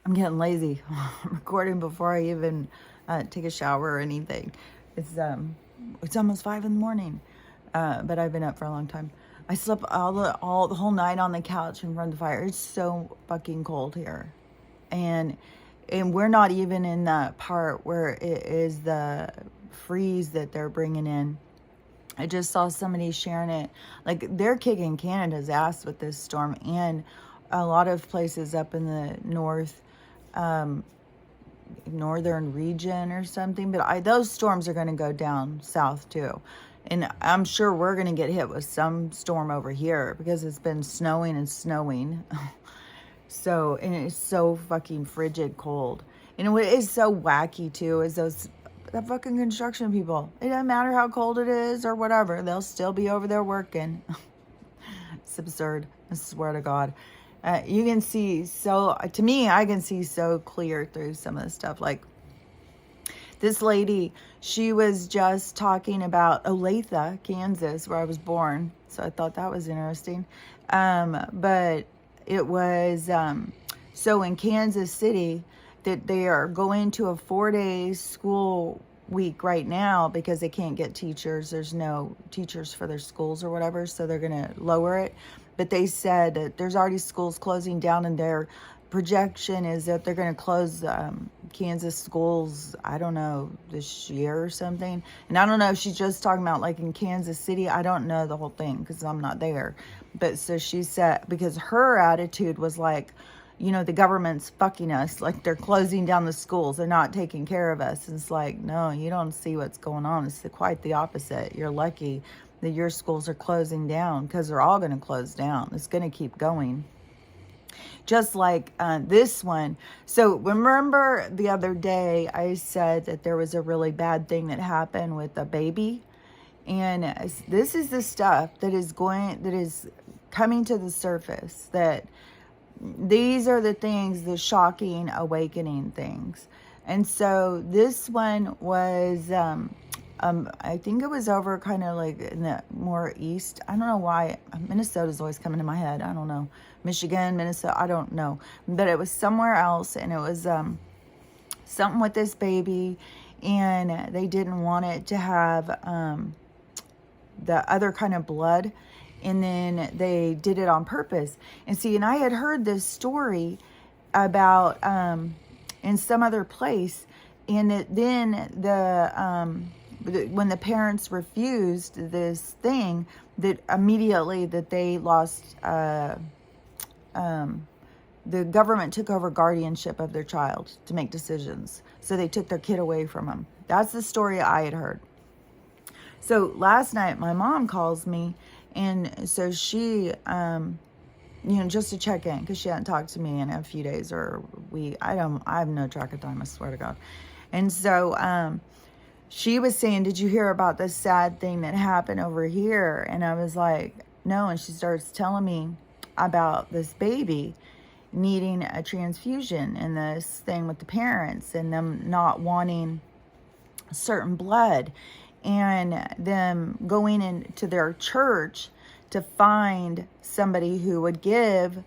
I'm getting lazy. I'm recording before I even take a shower or anything. It's almost 5 in the morning, but I've been up for a long time. I slept the whole night on the couch in front of the fire. It's so fucking cold here, and we're not even in that part where it is the freeze that they're bringing in. I just saw somebody sharing it. Like, they're kicking Canada's ass with this storm, and a lot of places up in the northern region or something. But those storms are going to go down south too. And I'm sure we're going to get hit with some storm over here because it's been snowing and snowing. So, and it's so fucking frigid cold. And what is so wacky too is the fucking construction people. It doesn't matter how cold it is or whatever. They'll still be over there working. It's absurd. I swear to God. You can see to me, I can see so clear through some of the stuff. Like, this lady, she was just talking about Olathe, Kansas, where I was born. So I thought that was interesting. But it was, so in Kansas City, that they are going to a 4-day school week right now because they can't get teachers. There's no teachers for their schools or whatever, so they're going to lower it. But they said that there's already schools closing down, and their projection is that they're going to close Kansas schools, I don't know, this year or something. And I don't know if she's just talking about like in Kansas City. I don't know the whole thing because I'm not there. But so she said, because her attitude was like, the government's fucking us. Like, they're closing down the schools. They're not taking care of us. And it's like, no, you don't see what's going on. It's quite the opposite. You're lucky that your schools are closing down because they're all going to close down. It's going to keep going. Just like this one. So remember the other day I said that there was a really bad thing that happened with a baby? And this is the stuff that is coming to the surface, that these are the things, the shocking, awakening things. And so this one was, I think it was over kind of like in the more east. I don't know why. Minnesota's always coming to my head. I don't know. Michigan, Minnesota, I don't know. But it was somewhere else, and it was something with this baby, and they didn't want it to have the other kind of blood. And then they did it on purpose. And see, and I had heard this story about in some other place, and then when the parents refused this thing, that immediately that they lost, the government took over guardianship of their child to make decisions. So they took their kid away from them. That's the story I had heard. So last night, my mom calls me. And so she, just to check in, because she hadn't talked to me in a few days or week. I have no track of time, I swear to God. And so she was saying, did you hear about this sad thing that happened over here? And I was like, no. And she starts telling me about this baby needing a transfusion, and this thing with the parents and them not wanting certain blood, and them going into their church to find somebody who would give,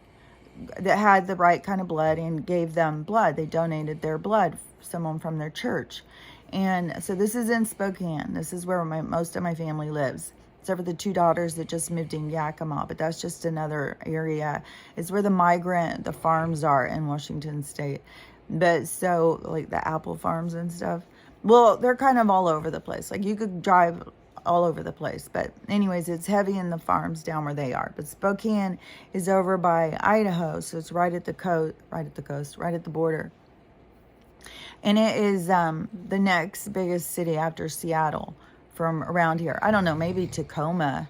that had the right kind of blood, and gave them blood. They donated their blood, someone from their church. And so this is in Spokane. This is where most of my family lives, except for the 2 daughters that just moved in Yakima, but that's just another area. It's where the farms are in Washington State. But so, like the apple farms and stuff. Well, they're kind of all over the place. Like, you could drive all over the place. But anyways, it's heavy in the farms down where they are. But Spokane is over by Idaho, so it's right at the coast, right at the border. And it is the next biggest city after Seattle from around here. I don't know, maybe Tacoma.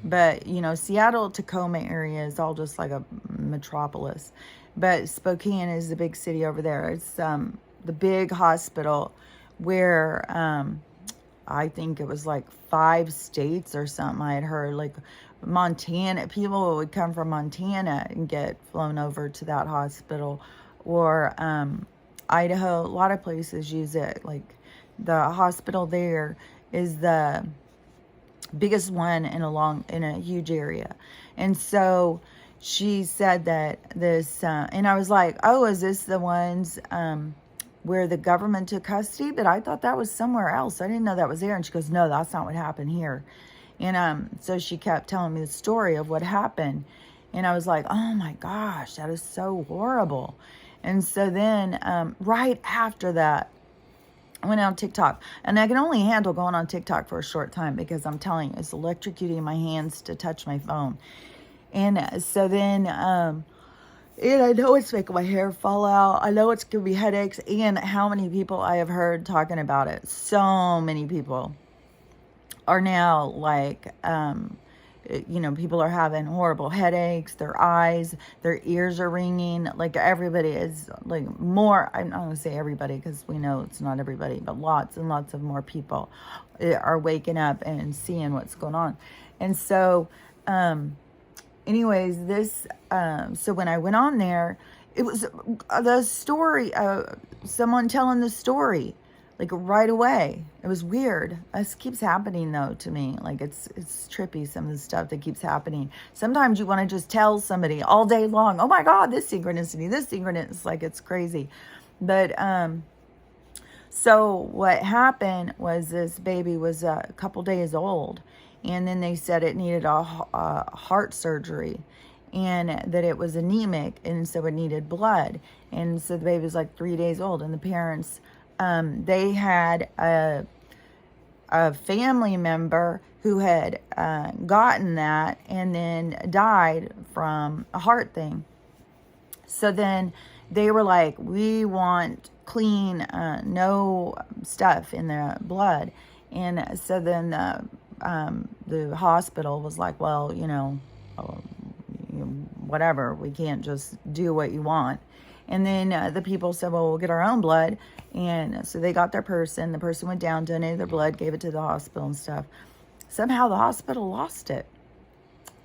But, Seattle, Tacoma area is all just like a metropolis. But Spokane is the big city over there. It's the big hospital where I think it was like 5 states or something I had heard. Like Montana, people would come from Montana and get flown over to that hospital. Or Idaho, a lot of places use it. Like, the hospital there is the biggest one in a huge area. And so she said that this, and I was like, oh, is this the ones where the government took custody? But I thought that was somewhere else. I didn't know that was there. And she goes, no, that's not what happened here. And so she kept telling me the story of what happened. And I was like, oh my gosh, that is so horrible. And so then right after that, I went on TikTok. And I can only handle going on TikTok for a short time because I'm telling you, it's electrocuting my hands to touch my phone. And so then, and I know it's making my hair fall out. I know it's giving me headaches. And how many people I have heard talking about it. So many people are now like, people are having horrible headaches, their eyes, their ears are ringing. Like everybody is like more, I'm not going to say everybody because we know it's not everybody, but lots and lots of more people are waking up and seeing what's going on. And so, anyways, so when I went on there, it was the story, someone telling the story, like right away. It was weird. This keeps happening though to me. Like it's trippy, some of the stuff that keeps happening. Sometimes you want to just tell somebody all day long, oh my God, this synchronicity, like it's crazy. But, so what happened was this baby was a couple days old. And then they said it needed a heart surgery and that it was anemic. And so it needed blood. And so the baby was like 3 days old. And the parents, they had a family member who had gotten that and then died from a heart thing. So then they were like, we want clean, no stuff in the blood. And so then the hospital was like, well, whatever, we can't just do what you want. And then the people said, well, we'll get our own blood. And so they got their person. The person went down, donated their blood, gave it to the hospital and stuff. Somehow the hospital lost it.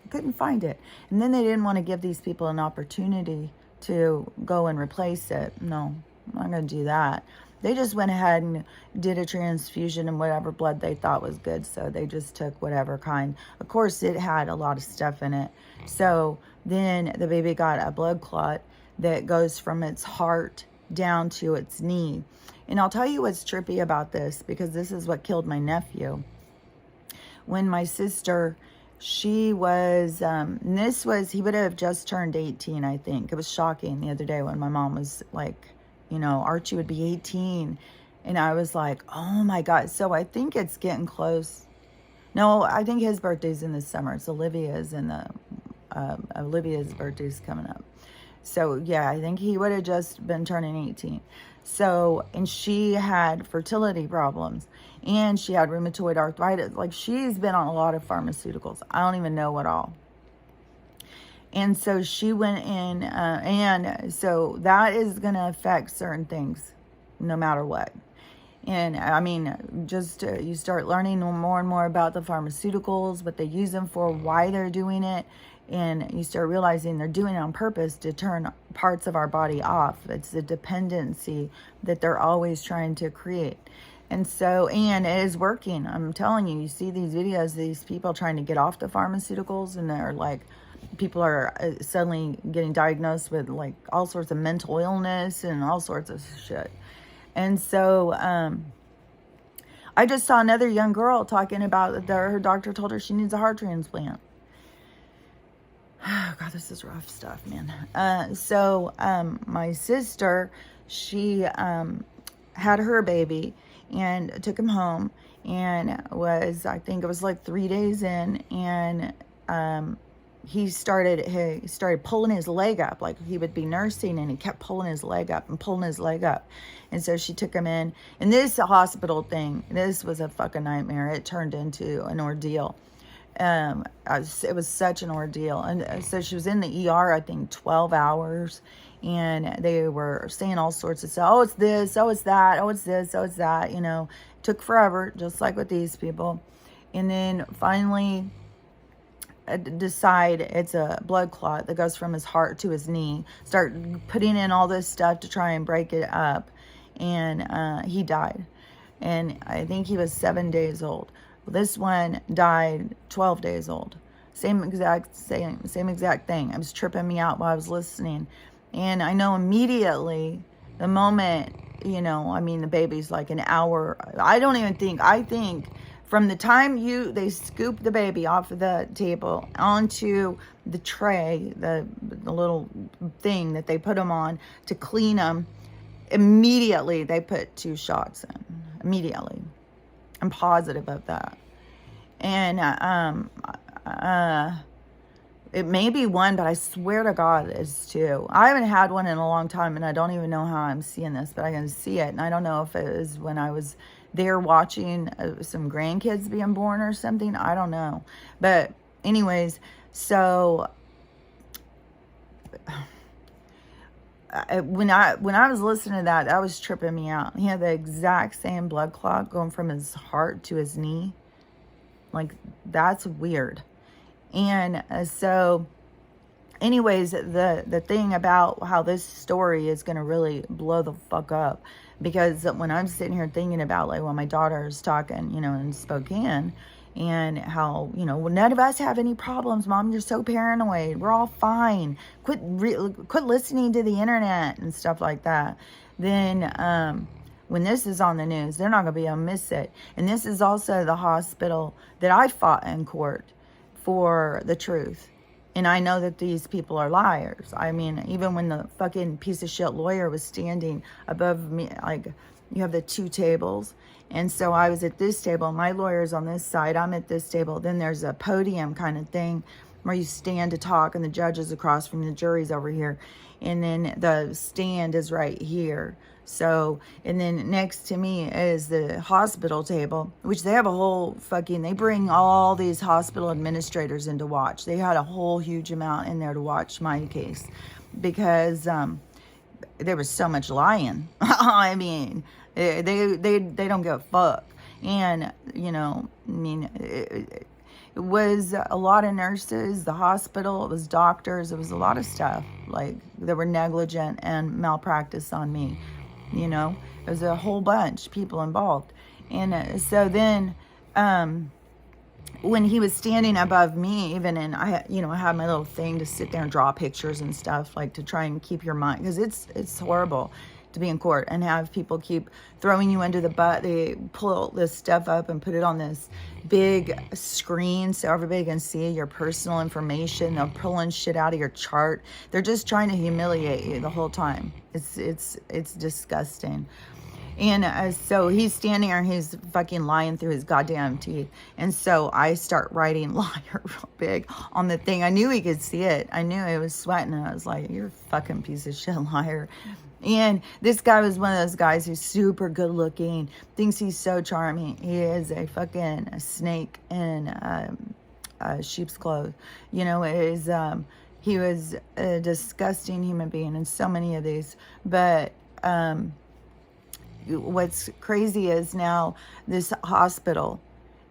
Couldn't find it. And then they didn't want to give these people an opportunity to go and replace it. No, I'm not going to do that. They just went ahead and did a transfusion and whatever blood they thought was good. So they just took whatever kind. Of course, it had a lot of stuff in it. So then the baby got a blood clot that goes from its heart down to its knee. And I'll tell you what's trippy about this, because this is what killed my nephew. When my sister, she was, he would have just turned 18, I think. It was shocking the other day when my mom was like, Archie would be 18. And I was like, oh my God. So I think it's getting close. No, I think his birthday's in the summer. It's Olivia's, and Olivia's birthday's coming up. So yeah, I think he would have just been turning 18. So, and she had fertility problems and she had rheumatoid arthritis. Like she's been on a lot of pharmaceuticals. I don't even know what all. And so she went in, and so that is going to affect certain things no matter what. And I mean, just you start learning more and more about the pharmaceuticals, what they use them for, why they're doing it. And you start realizing they're doing it on purpose to turn parts of our body off. It's the dependency that they're always trying to create. And so, and it is working. I'm telling you, you see these videos, these people trying to get off the pharmaceuticals, and they're like, people are suddenly getting diagnosed with like all sorts of mental illness and all sorts of shit. And so, I just saw another young girl talking about that her doctor told her she needs a heart transplant. Oh God, this is rough stuff, man. So my sister, she had her baby and took him home, and I think it was like 3 days in, and he started pulling his leg up. Like he would be nursing and he kept pulling his leg up and pulling his leg up. And so she took him in, and this hospital thing, this was a fucking nightmare. It turned into an ordeal. It was such an ordeal. And so she was in the ER, I think 12 hours, and they were saying all sorts of stuff. Oh, it's this, oh, it's that, oh, it's this, oh, it's that, took forever, just like with these people. And then finally decide it's a blood clot that goes from his heart to his knee, start putting in all this stuff to try and break it up. And he died. And I think he was 7 days old. This one died 12 days old. Same exact thing. It was tripping me out while I was listening. And I know immediately the moment, the baby's like an hour. I think from the time they scoop the baby off of the table onto the tray, the little thing that they put them on to clean them, immediately they put 2 shots in. Immediately. I'm positive of that. And it may be 1, but I swear to God it's 2. I haven't had one in a long time, and I don't even know how I'm seeing this, but I can see it. And I don't know if it was when I was there watching some grandkids being born or something. I don't know. But anyways, so when I was listening to that was tripping me out. He had the exact same blood clot going from his heart to his knee. Like, that's weird. And so anyways, the thing about how this story is going to really blow the fuck up, because when I'm sitting here thinking about, like, when my daughter is talking, in Spokane, and how, none of us have any problems, Mom, you're so paranoid, we're all fine, quit listening to the internet and stuff like that, then when this is on the news, they're not going to be able to miss it. And this is also the hospital that I fought in court for the truth. And I know that these people are liars. I mean, even when the fucking piece of shit lawyer was standing above me, like, you have the 2 tables. And so I was at this table, my lawyer's on this side, I'm at this table. Then there's a podium kind of thing where you stand to talk, and the judge is across from the jury's over here. And then the stand is right here. So, and then next to me is the hospital table, which they have a whole they bring all these hospital administrators in to watch. They had a whole huge amount in there to watch my case, because there was so much lying. I mean, they don't give a fuck. And, it was a lot of nurses, the hospital, it was doctors, it was a lot of stuff. Like, they were negligent and malpractice on me. It was a whole bunch of people involved. And so then when he was standing above me, even, and I had my little thing to sit there and draw pictures and stuff, like, to try and keep your mind, because it's horrible to be in court and have people keep throwing you under the butt. They pull this stuff up and put it on this big screen so everybody can see your personal information. They're pulling shit out of your chart. They're just trying to humiliate you the whole time. It's disgusting. And so he's standing there, he's fucking lying through his goddamn teeth. And so I start writing liar real big on the thing. I knew he could see it. I knew he was sweating, and I was like, you're a fucking piece of shit liar. And this guy was one of those guys who's super good looking, thinks he's so charming. He is a fucking snake in sheep's clothes. He was a disgusting human being, and so many of these. But what's crazy is now this hospital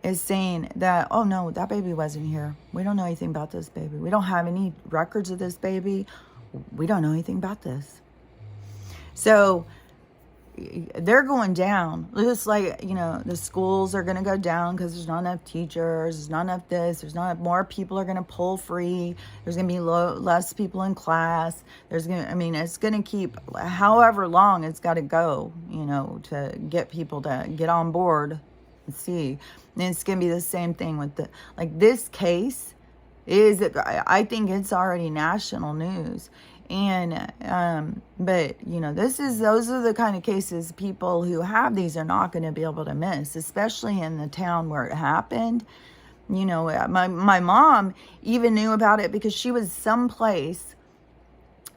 is saying that, oh no, that baby wasn't here. We don't know anything about this baby. We don't have any records of this baby. We don't know anything about this. So they're going down. Just like, the schools are going to go down because there's not enough teachers, there's not enough this, there's not more people are going to pull free, there's going to be less people in class, it's going to keep however long it's got to go, to get people to get on board and see. And it's going to be the same thing with this case I think it's already national news. And, but those are the kind of cases people who have these are not going to be able to miss, especially in the town where it happened. My mom even knew about it because she was someplace.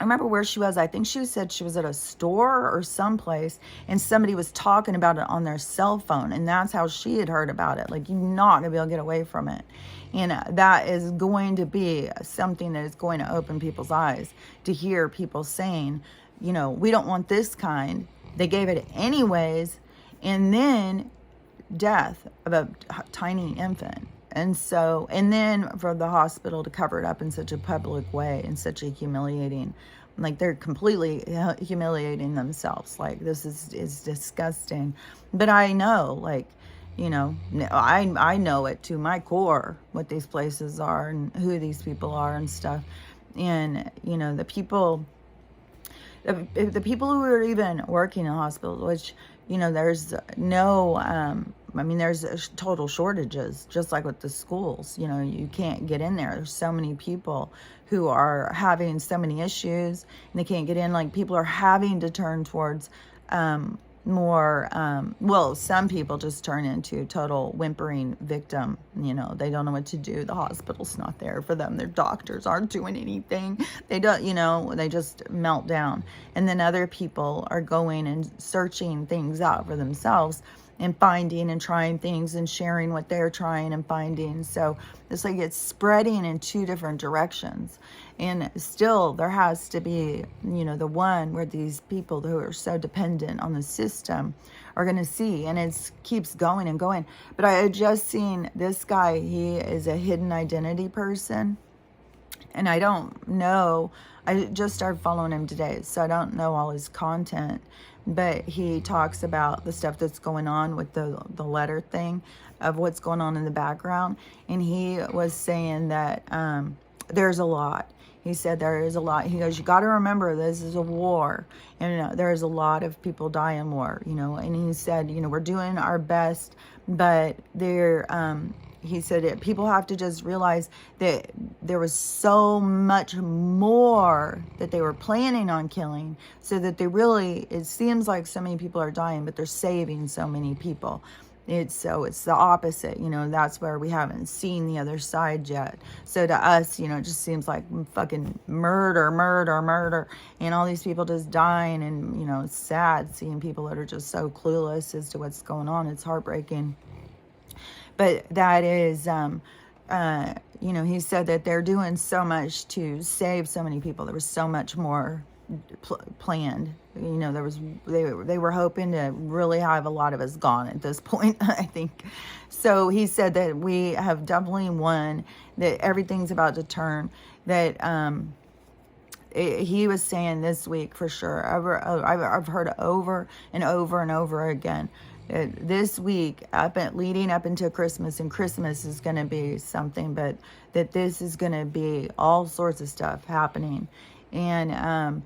I remember where she was. I think she said she was at a store or someplace, and somebody was talking about it on their cell phone, and that's how she had heard about it. Like, you're not going to be able to get away from it. And that is going to be something that is going to open people's eyes to hear people saying, we don't want this kind. They gave it anyways. And then death of a tiny infant. And then for the hospital to cover it up in such a public way, in such a humiliating, like, they're completely humiliating themselves. Like, this is disgusting. But I know, I know it to my core what these places are and who these people are and stuff. And, the people who are even working in hospitals, which, there's no, there's total shortages, just like with the schools. You can't get in there. There's so many people who are having so many issues and they can't get in. Like, people are having to turn towards more, some people just turn into total whimpering victim. They don't know what to do. The hospital's not there for them. Their doctors aren't doing anything. They don't, they just melt down. And then other people are going and searching things out for themselves and finding and trying things and sharing what they're trying and finding. So it's like it's spreading in two different directions. And still there has to be, the one where these people who are so dependent on the system are going to see. And it keeps going and going. But I had just seen this guy. He is a hidden identity person. And I don't know. I just started following him today, so I don't know all his content. But he talks about the stuff that's going on with the letter thing of what's going on in the background. And he was saying that there's a lot. He said there is a lot. He goes, you got to remember this is a war. And there's a lot of people die in war, And he said, we're doing our best, but he said people have to just realize that there was so much more that they were planning on killing, so that it seems like so many people are dying, but they're saving so many people. It's the opposite, that's where we haven't seen the other side yet. So to us, it just seems like fucking murder, and all these people just dying, and, it's sad seeing people that are just so clueless as to what's going on. It's heartbreaking. But that is, he said that they're doing so much to save so many people. There was so much more planned. They were hoping to really have a lot of us gone at this point, I think. So he said that we have definitely won, that everything's about to turn, that he was saying this week for sure. I've heard over and over and over again. This week, leading up into Christmas, and Christmas is going to be something, but that this is going to be all sorts of stuff happening. And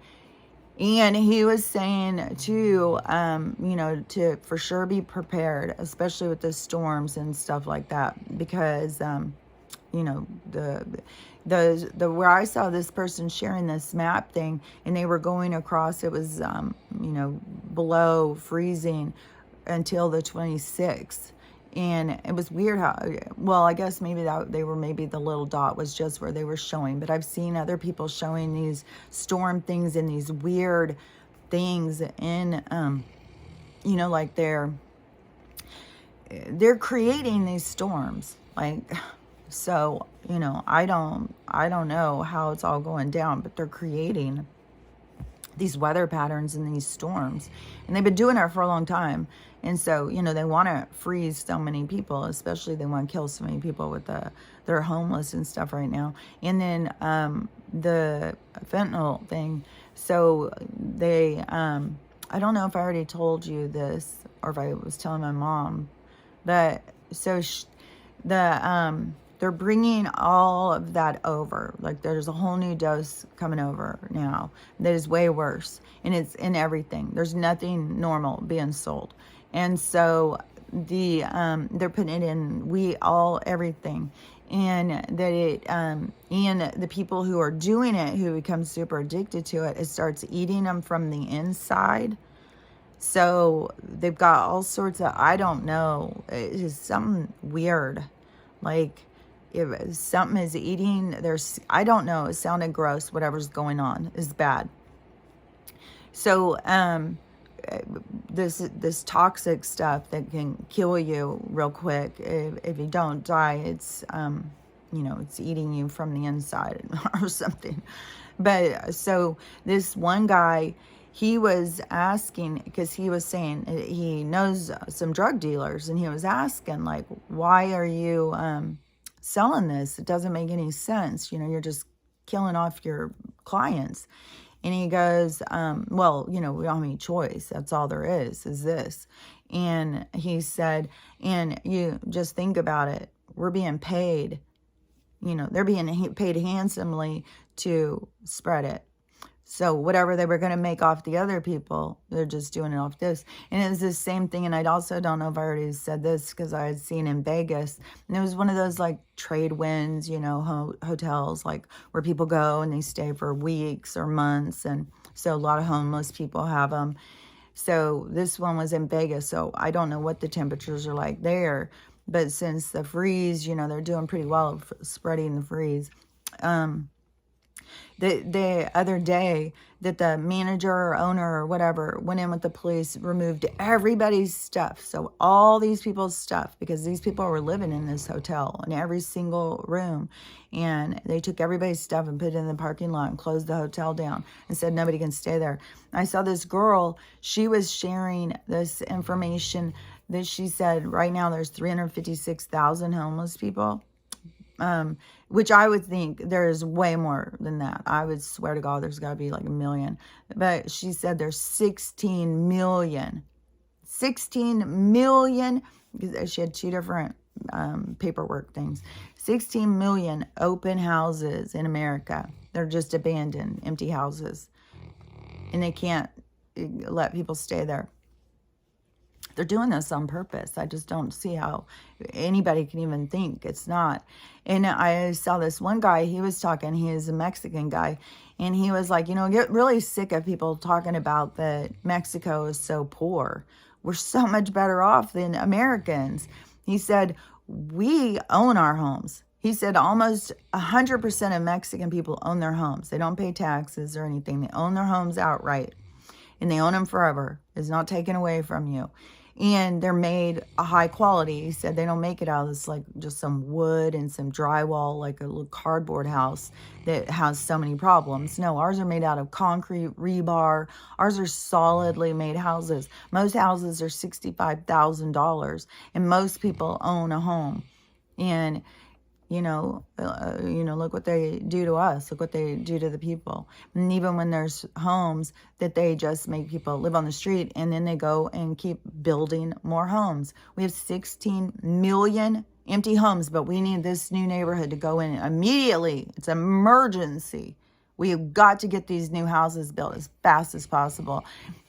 he was saying too, to for sure be prepared, especially with the storms and stuff like that, because, the where I saw this person sharing this map thing, and they were going across, it was, below freezing until the 26th. And it was weird how, I guess maybe the little dot was just where they were showing, but I've seen other people showing these storm things and these weird things in, like they're creating these storms. Like, so, I don't know how it's all going down, but they're creating these weather patterns and these storms, and they've been doing it for a long time. And so, they want to freeze so many people, especially they want to kill so many people with they're homeless and stuff right now. And then the fentanyl thing. So they, I don't know if I already told you this or if I was telling my mom, but so they're bringing all of that over. Like, there's a whole new dose coming over now that is way worse, and it's in everything. There's nothing normal being sold. And so they're putting it in everything. And that it, and the people who are doing it, who become super addicted to it, it starts eating them from the inside. So they've got all sorts of, I don't know, it's something weird. Like, if something is eating, I don't know, it sounded gross, whatever's going on is bad. So, this toxic stuff that can kill you real quick, if you don't die, it's it's eating you from the inside or something. But so this one guy, he was asking, because he was saying he knows some drug dealers, and he was asking, like, why are you selling this? It doesn't make any sense. You're just killing off your clients. And he goes, well, we don't have any choice. That's all there is this. And he said, and you just think about it. We're being paid, they're being paid handsomely to spread it. So whatever they were going to make off the other people, they're just doing it off this. And it was the same thing. And I also don't know if I already said this because I had seen in Vegas. And it was one of those like trade winds, hotels like where people go and they stay for weeks or months. And so a lot of homeless people have them. So this one was in Vegas. So I don't know what the temperatures are like there. But since the freeze, they're doing pretty well spreading the freeze. The other day that the manager or owner or whatever went in with the police, removed everybody's stuff. So all these people's stuff, because these people were living in this hotel in every single room. And they took everybody's stuff and put it in the parking lot and closed the hotel down and said nobody can stay there. I saw this girl, she was sharing this information that she said right now there's 356,000 homeless people. Which I would think there's way more than that. I would swear to God there's got to be like 1 million. But she said there's 16 million. 16 million, because she had two different paperwork things. 16 million open houses in America. They're just abandoned, empty houses. And they can't let people stay there. They're doing this on purpose. I just don't see how anybody can even think it's not. And I saw this one guy, he was talking, he is a Mexican guy, and he was like, get really sick of people talking about that Mexico is so poor. We're so much better off than Americans. He said, we own our homes. He said almost 100% of Mexican people own their homes. They don't pay taxes or anything. They own their homes outright. And they own them forever. It's not taken away from you. And they're made a high quality. He said they don't make it out of this like just some wood and some drywall, like a little cardboard house that has so many problems. No, ours are made out of concrete, rebar. Ours are solidly made houses. Most houses are $65,000, and most people own a home. And look what they do to us. Look what they do to the people. And even when there's homes that they just make people live on the street, and then they go and keep building more homes. We have 16 million empty homes, but we need this new neighborhood to go in immediately. It's an emergency. We have got to get these new houses built as fast as possible.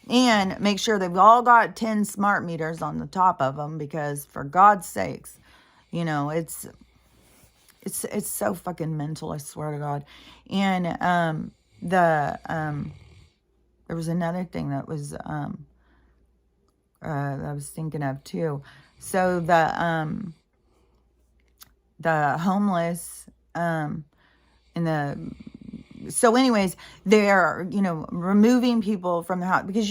And make sure they've all got 10 smart meters on the top of them, because for God's sakes, it's so fucking mental, I swear to God. And there was another thing that was that I was thinking of too. So the homeless so anyways, they're removing people from the house, because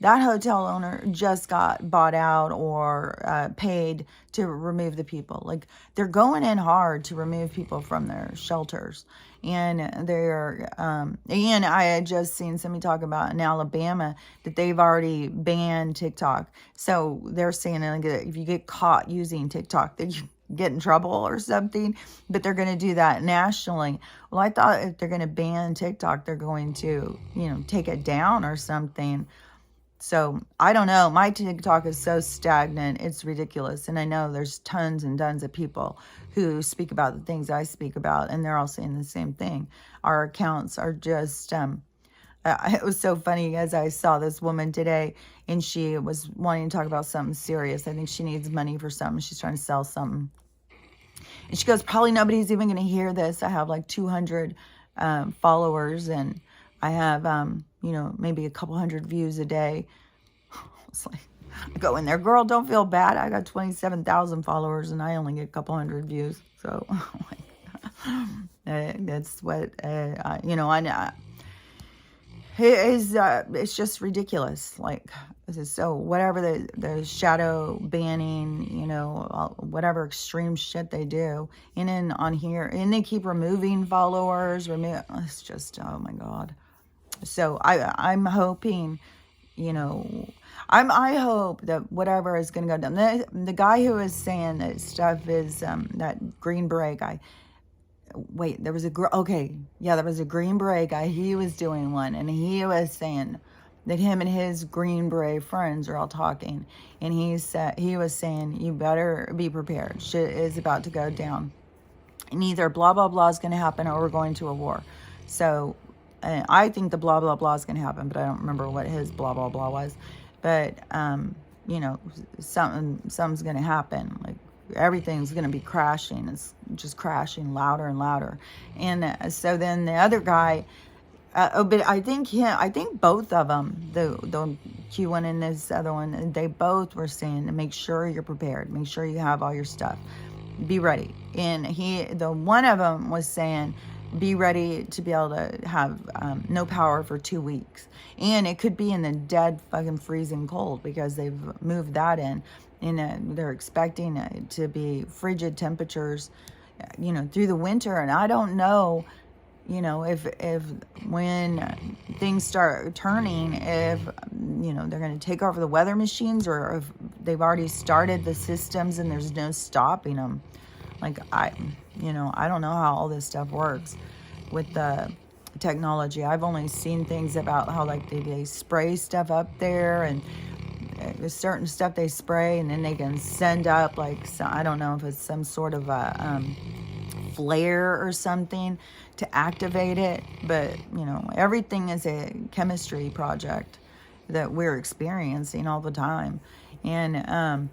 that hotel owner just got bought out or paid to remove the people. Like, they're going in hard to remove people from their shelters. And they're, and I had just seen somebody talk about in Alabama that they've already banned TikTok. So they're saying that if you get caught using TikTok, that you get in trouble or something, but they're going to do that nationally. Well, I thought if they're going to ban TikTok, they're going to, take it down or something. So I don't know. My TikTok is so stagnant. It's ridiculous. And I know there's tons and tons of people who speak about the things I speak about, and they're all saying the same thing. Our accounts are just, it was so funny as I saw this woman today, and she was wanting to talk about something serious. I think she needs money for something. She's trying to sell something. And she goes, probably nobody's even going to hear this. I have like 200 followers, and I have, maybe a couple hundred views a day. It's like, I go in there, girl, don't feel bad. I got 27,000 followers and I only get a couple hundred views. So, that's what, it's just ridiculous. Like, so whatever the shadow banning, whatever extreme shit they do, and then on here, and they keep removing followers, it's just, oh my God. So I'm hoping, I hope that whatever is going to go down. The guy who is saying that stuff is, that Green Beret guy, wait, there was a, okay, yeah, there was a Green Beret guy. He was doing one, and he was saying that him and his Green Beret friends are all talking. And he was saying, you better be prepared. Shit is about to go down. And either blah, blah, blah is going to happen or we're going to a war. So I think the blah, blah, blah is going to happen, but I don't remember what his blah, blah, blah was. But, you know, something's going to happen. Like, everything's going to be crashing. It's just crashing louder and louder. And so then the other guy, but I think both of them, the Q one and this other one, they both were saying to make sure you're prepared, make sure you have all your stuff, be ready. And the one of them was saying, be ready to be able to have no power for 2 weeks. And it could be in the dead fucking freezing cold because they've moved that in. And they're expecting it to be frigid temperatures, you know, through the winter. And I don't know, you know, if when things start turning, if, you know, they're going to take over the weather machines, or if they've already started the systems and there's no stopping them. Like, I don't know how all this stuff works with the technology. I've only seen things about how, like, they spray stuff up there, and there's certain stuff they spray, and then they can send up, like, so I don't know if it's some sort of a flare or something to activate it. But, you know, everything is a chemistry project that we're experiencing all the time. And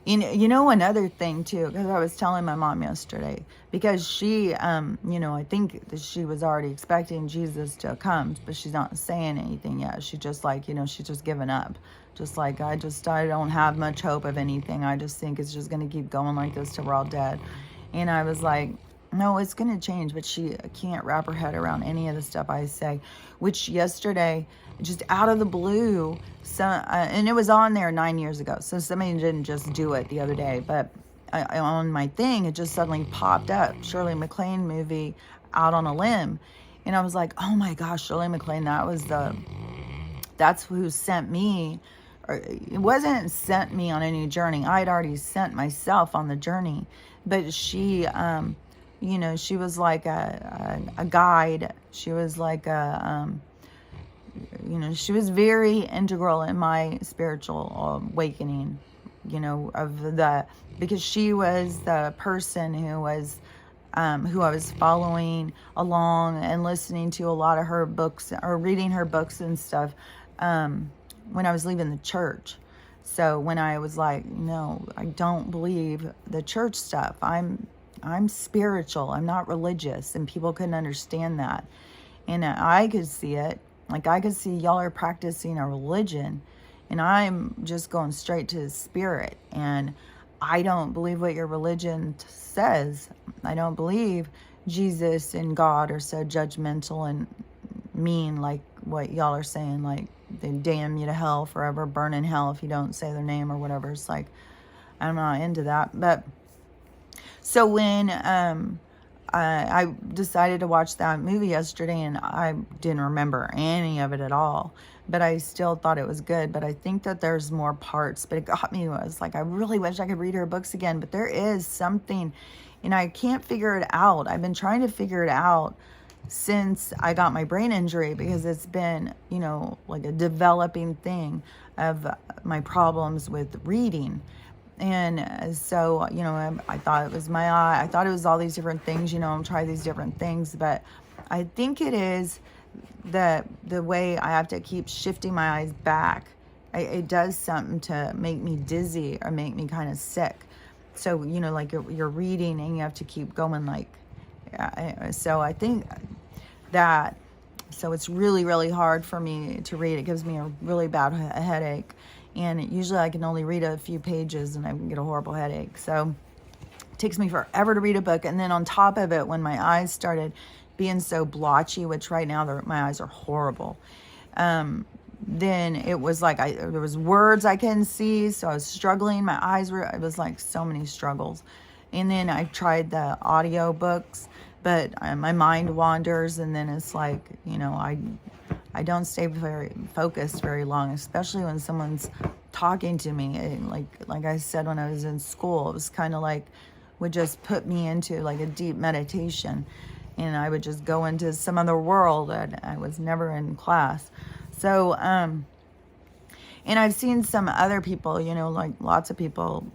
you know, another thing too, because I was telling my mom yesterday, because she, you know, I think that she was already expecting Jesus to come, but she's not saying anything yet. She just, like, you know, she's just given up. Just like, I don't have much hope of anything. I just think it's just going to keep going like this till we're all dead. And I was like, no, it's going to change. But she can't wrap her head around any of the stuff I say, which yesterday, just out of the blue, and it was on there 9 years ago. So somebody didn't just do it the other day, but on my thing, it just suddenly popped up. Shirley MacLaine movie, Out on a Limb. And I was like, oh my gosh, Shirley MacLaine, that's who sent me. Or it wasn't sent me on any journey. I'd already sent myself on the journey. But she, you know, she was like a guide. She was like you know, she was very integral in my spiritual awakening, you know, because she was the person who I was following along and listening to a lot of her books, or reading her books and stuff, when I was leaving the church. So when I was like, no, I don't believe the church stuff. I'm spiritual. I'm not religious. And people couldn't understand that. And I could see it. Like, I could see y'all are practicing a religion, and I'm just going straight to the spirit. And I don't believe what your religion says. I don't believe Jesus and God are so judgmental and mean like what y'all are saying. Like, they damn you to hell forever, burn in hell if you don't say their name or whatever. It's like, I'm not into that. But so when I decided to watch that movie yesterday, and I didn't remember any of it at all, but I still thought it was good. But I think that there's more parts, but it got me. I was like, I really wish I could read her books again, but there is something, and I can't figure it out. I've been trying to figure it out since I got my brain injury, because it's been, you know, like a developing thing of my problems with reading. And so, you know, I thought it was my eye. I thought it was all these different things, you know, I'm trying these different things, but I think it is the way I have to keep shifting my eyes back. It does something to make me dizzy or make me kind of sick. So, you know, like you're reading and you have to keep going, like, so I think that, so it's really, really hard for me to read. It gives me a really bad headache. And usually I can only read a few pages and I can get a horrible headache. So it takes me forever to read a book. And then on top of it, when my eyes started being so blotchy, which right now my eyes are horrible, then it was like there was words I couldn't see. So I was struggling. It was like so many struggles. And then I tried the audio books, but my mind wanders. And then it's like, you know, I don't stay very focused very long, especially when someone's talking to me. And like I said, when I was in school, it was kind of like would just put me into like a deep meditation, and I would just go into some other world that I was never in class. So, and I've seen some other people, like lots of people,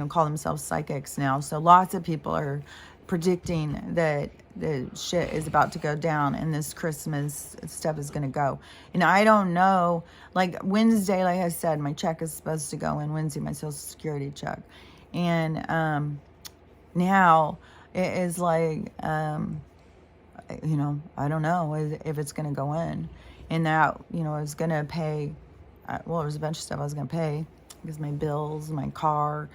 call themselves psychics now. So lots of people are predicting that the shit is about to go down and this Christmas stuff is going to go. And I don't know, like Wednesday, like I said, my check is supposed to go in Wednesday, my Social Security check. And now it is like, I don't know if it's going to go in. And that, I was going to pay, well, there was a bunch of stuff I was going to pay because my bills, my car,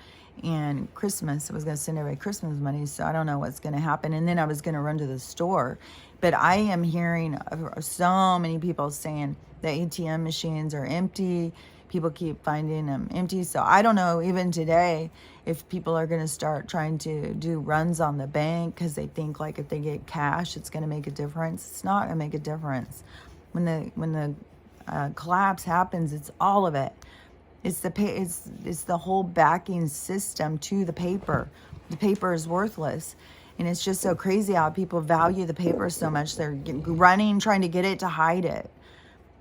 and Christmas. I was going to send everybody Christmas money, so I don't know what's going to happen. And then I was going to run to the store. But I am hearing so many people saying the ATM machines are empty. People keep finding them empty. So I don't know, even today, if people are going to start trying to do runs on the bank because they think like if they get cash, it's going to make a difference. It's not going to make a difference. When the collapse happens, it's all of it. It's the whole backing system to the paper. The paper is worthless, and it's just so crazy how people value the paper so much. They're running, trying to get it to hide it.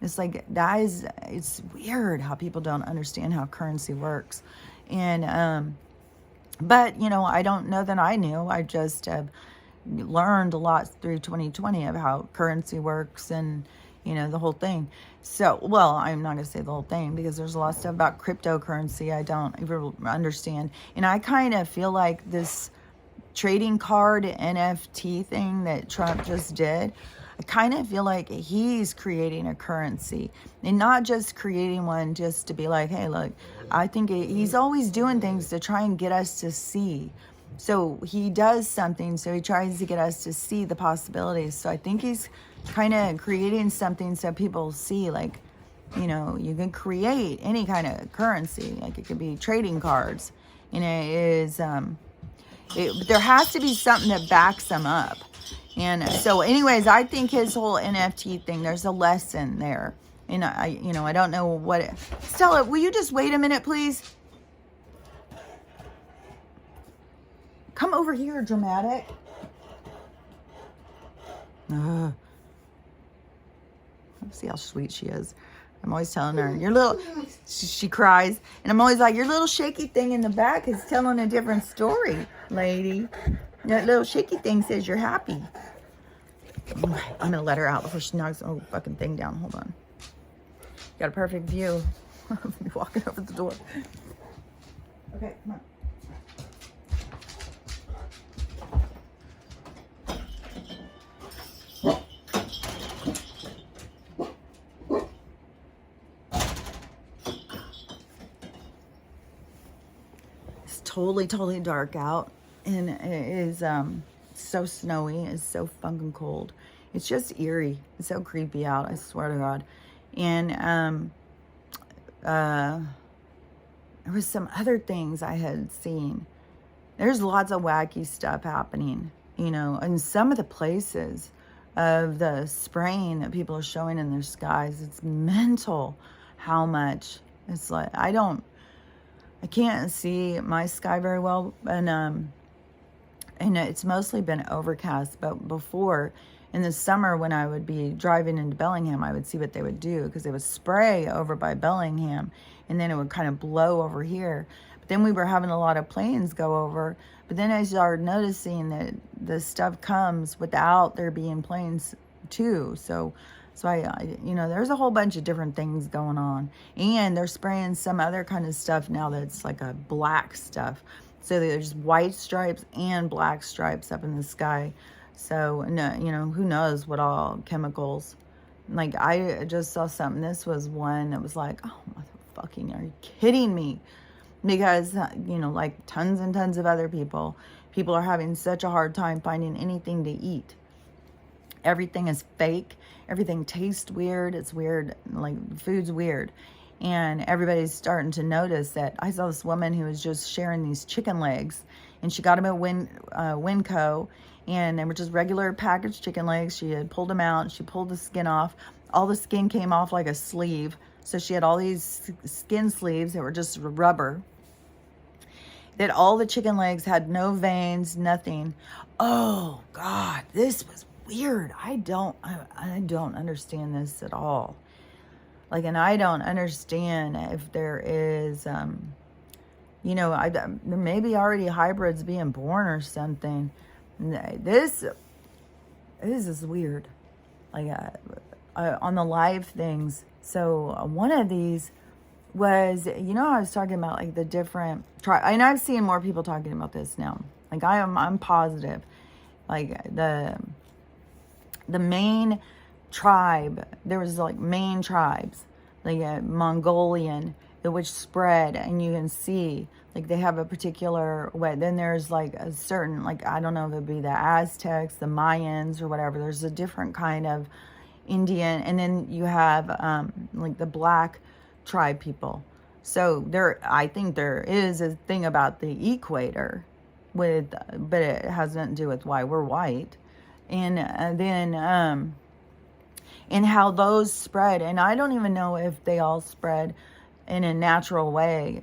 It's like it's weird how people don't understand how currency works, and but I don't know that I knew. I just have learned a lot through 2020 of how currency works and the whole thing. So, well, I'm not going to say the whole thing because there's a lot of stuff about cryptocurrency I don't even understand. And I kind of feel like this trading card NFT thing that Trump just did, I kind of feel like he's creating a currency and not just creating one just to be like, hey, look, I think he's always doing things to try and get us to see. So he does something, so he tries to get us to see the possibilities. So I think he's kind of creating something so people see, like, you can create any kind of currency. Like it could be trading cards. And it is, there has to be something that backs them up. And so anyways, I think his whole NFT thing, there's a lesson there. And I don't know what Stella, will you just wait a minute, please? Come over here, dramatic. See how sweet she is. I'm always telling her, your little, she cries. And I'm always like, your little shaky thing in the back is telling a different story, lady. That little shaky thing says you're happy. I'm going to let her out before she knocks the whole fucking thing down. Hold on. Got a perfect view of me walking over the door. Okay, come on. Totally dark out, and it is so snowy. It's so fucking cold. It's just eerie. It's so creepy out, I swear to God. And there was some other things I had seen. There's lots of wacky stuff happening, in some of the places of the spraying that people are showing in their skies. It's mental how much. It's like I can't see my sky very well, and it's mostly been overcast. But before, in the summer, when I would be driving into Bellingham, I would see what they would do, because they would spray over by Bellingham, and then it would kind of blow over here. But then we were having a lot of planes go over. But then I started noticing that the stuff comes without there being planes too. So I there's a whole bunch of different things going on. And they're spraying some other kind of stuff now that's like a black stuff. So there's white stripes and black stripes up in the sky. So, who knows what all chemicals. Like, I just saw something. This was one that was like, oh, motherfucking, are you kidding me? Because, like tons and tons of other people are having such a hard time finding anything to eat. Everything is fake. Everything tastes weird. It's weird. Like, food's weird. And everybody's starting to notice that. I saw this woman who was just sharing these chicken legs, and she got them at Winco, and they were just regular packaged chicken legs. She had pulled them out. She pulled the skin off. All the skin came off like a sleeve. So she had all these skin sleeves that were just rubber. that all the chicken legs had no veins, nothing. Oh God, this was weird. I don't understand this at all. Like, and I don't understand if there is, there may be already hybrids being born or something. This is weird. Like, on the live things. So one of these was, I was talking about like the different and I've seen more people talking about this now. Like, I'm positive. Like, the main tribe, there was like main tribes, like Mongolian, which spread, and you can see like they have a particular way. Then there's like a certain, like, I don't know if it'd be the Aztecs, the Mayans, or whatever. There's a different kind of Indian, and then you have like the black tribe people. So I think there is a thing about the equator but it has nothing to do with why we're white. And then and how those spread. And I don't even know if they all spread in a natural way,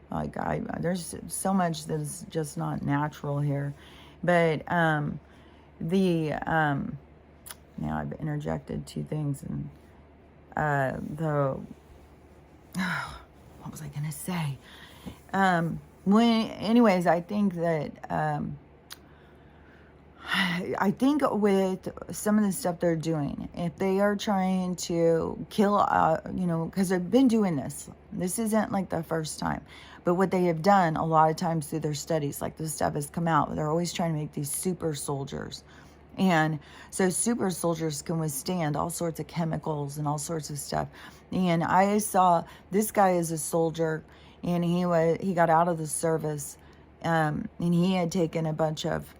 like there's so much that's just not natural here. But now I've interjected two things, and what was I gonna say? Anyways, I think that I think with some of the stuff they're doing, if they are trying to kill, because they've been doing this. This isn't like the first time. But what they have done a lot of times through their studies, like this stuff has come out, they're always trying to make these super soldiers. And so super soldiers can withstand all sorts of chemicals and all sorts of stuff. And I saw this guy is a soldier, and he got out of the service, and he had taken a bunch of,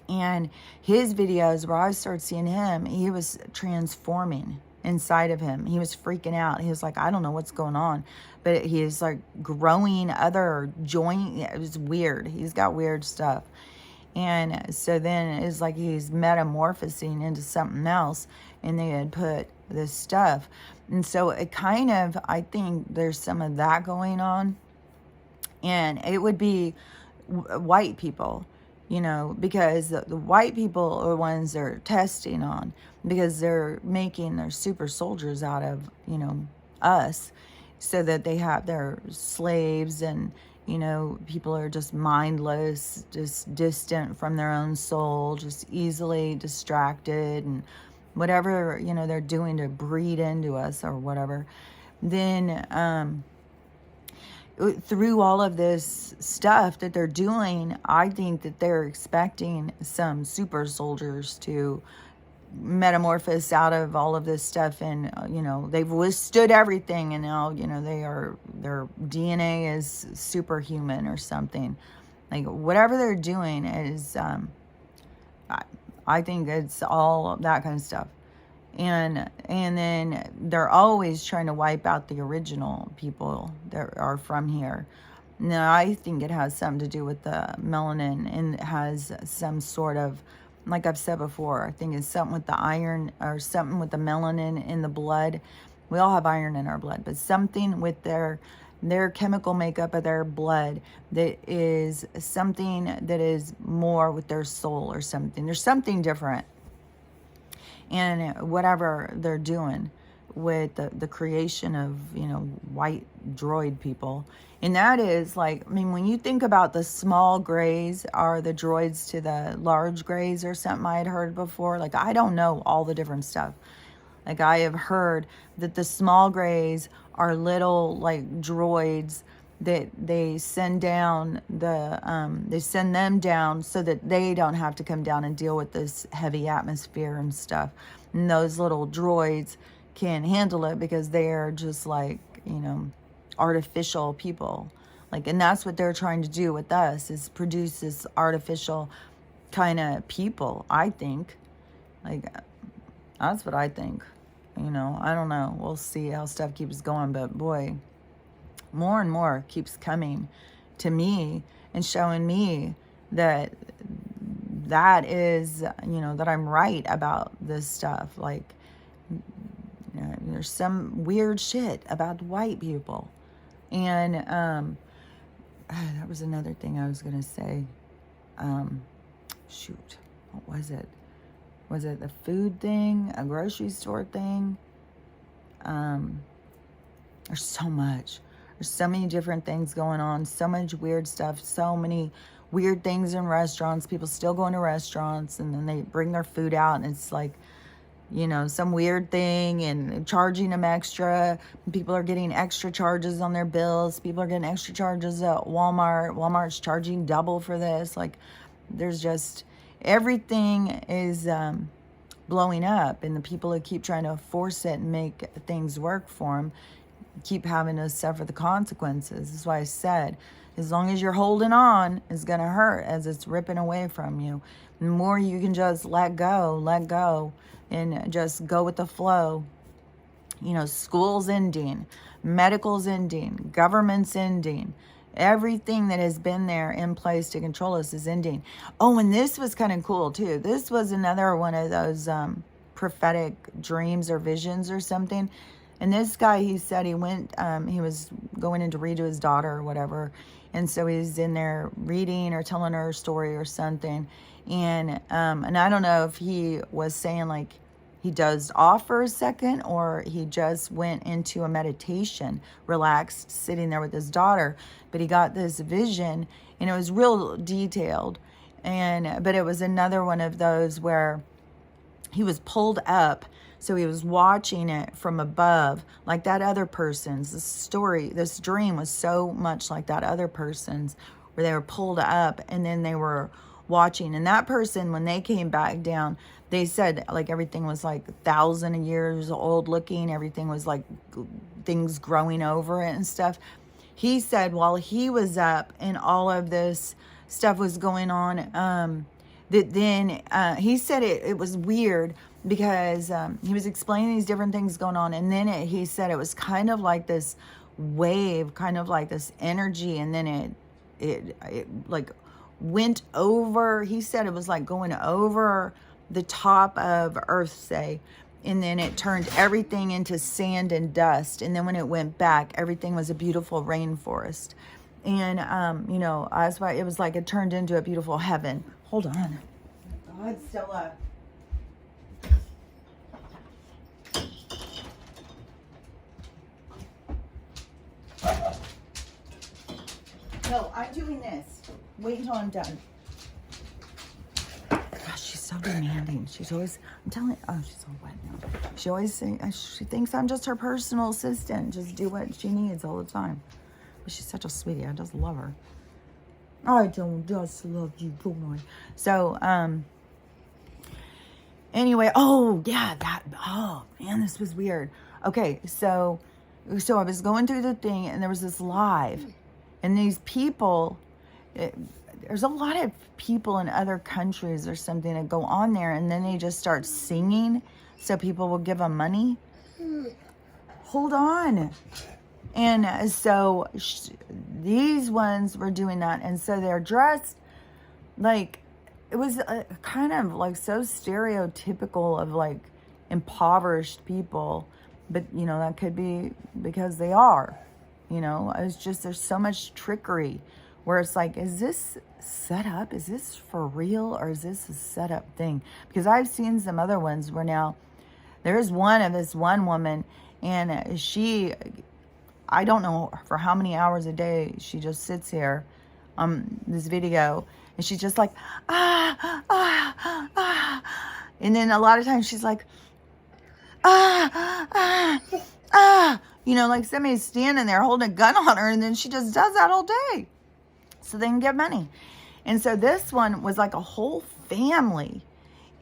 and his videos where I started seeing him, he was transforming inside of him. He was freaking out. He was like, I don't know what's going on. But he is like growing other joint. It was weird. He's got weird stuff. And so then it's like he's metamorphosing into something else, and they had put this stuff. And so it kind of, I think there's some of that going on. And it would be white people, because the white people are the ones they're testing on, because they're making their super soldiers out of, us, so that they have their slaves, and, people are just mindless, just distant from their own soul, just easily distracted, and whatever, they're doing to breed into us or whatever. Then, through all of this stuff that they're doing, I think that they're expecting some super soldiers to metamorphose out of all of this stuff, and they've withstood everything, and now their DNA is superhuman or something. Like, whatever they're doing is I think it's all that kind of stuff. And then they're always trying to wipe out the original people that are from here. Now, I think it has something to do with the melanin, and it has some sort of, like I've said before, I think it's something with the iron, or something with the melanin in the blood. We all have iron in our blood, but something with their chemical makeup of their blood that is something that is more with their soul or something. There's something different. And whatever they're doing with the creation of, white droid people. And that is like, when you think about the small grays are the droids to the large grays or something I had heard before. Like, I don't know all the different stuff. Like, I have heard that the small grays are little like droids that they send down they send them down so that they don't have to come down and deal with this heavy atmosphere and stuff. And those little droids can handle it because they are just like, artificial people. Like, and that's what they're trying to do with us, is produce this artificial kind of people, I think. Like, that's what I think. I don't know. We'll see how stuff keeps going, but boy, more and more keeps coming to me and showing me that is, that I'm right about this stuff. Like, there's some weird shit about white people. And That was another thing I was going to say. Shoot, what was it? Was it the food thing, a grocery store thing? There's so much. There's so many different things going on, so much weird stuff, so many weird things in restaurants. People still going to restaurants, and then they bring their food out, and it's like, you know, some weird thing, and charging them extra. People are getting extra charges on their bills. People are getting extra charges at Walmart. Walmart's charging double for this. Like, there's just, everything is blowing up, and the people who keep trying to force it and make things work for them keep having to suffer the consequences. That's why I said, as long as you're holding on, it's going to hurt as it's ripping away from you. The more you can just let go, and just go with the flow. You know, school's ending, medical's ending, government's ending. Everything that has been there in place to control us is ending. Oh, and this was kind of cool too. This was another one of those prophetic dreams or visions or something. And this guy, he said he went, he was going in to read to his daughter or whatever. And so he's in there reading or telling her a story or something. And I don't know if he was saying like he dozed off for a second, or he just went into a meditation, relaxed, sitting there with his daughter. But he got this vision, and it was real detailed. But it was another one of those where he was pulled up. So he was watching it from above, like that other person's. This dream was so much like that other person's, where they were pulled up and then they were watching. And that person, when they came back down, they said like everything was like 1,000 years old looking. Everything was like things growing over it and stuff. He said while he was up and all of this stuff was going on, he said it was weird because he was explaining these different things going on, and then he said it was kind of like this wave, kind of like this energy, and then it like went over. He said it was like going over the top of Earth, say, and then it turned everything into sand and dust, and then when it went back, everything was a beautiful rainforest. And you know, that's why it was like it turned into a beautiful heaven. Hold on. God, Stella. No, I'm doing this. Wait until I'm done. Gosh, she's so demanding. She's always, I'm telling, oh, she's all wet now. She always she thinks I'm just her personal assistant. Just do what she needs all the time. But she's such a sweetie. I just love her. I don't just love you, boy. So, anyway, oh, yeah, oh, man, this was weird. Okay, so I was going through the thing, and there was this live. And these people, there's a lot of people in other countries or something that go on there, and then they just start singing so people will give them money. Hold on. And so these ones were doing that. And so they're dressed like, it was kind of like so stereotypical of like impoverished people. But, you know, that could be because they are. You know, it's just, there's so much trickery where it's like, is this set up? Is this for real? Or is this a set up thing? Because I've seen some other ones where now there's one of this one woman, and she, I don't know for how many hours a day she just sits here on this video, and she's just like, and then a lot of times she's like, you know, like somebody's standing there holding a gun on her, and then she just does that all day so they can get money. And so this one was like a whole family.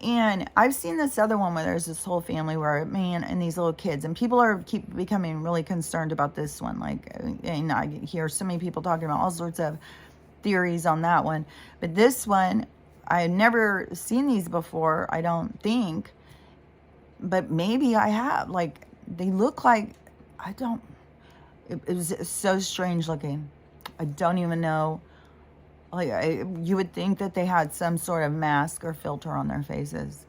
And I've seen this other one where there's this whole family where a man and these little kids, and people keep becoming really concerned about this one. Like, and I hear so many people talking about all sorts of theories on that one. But this one, I had never seen these before, I don't think. But maybe I have. Like, they look like, it was so strange looking. I don't even know. Like, you would think that they had some sort of mask or filter on their faces.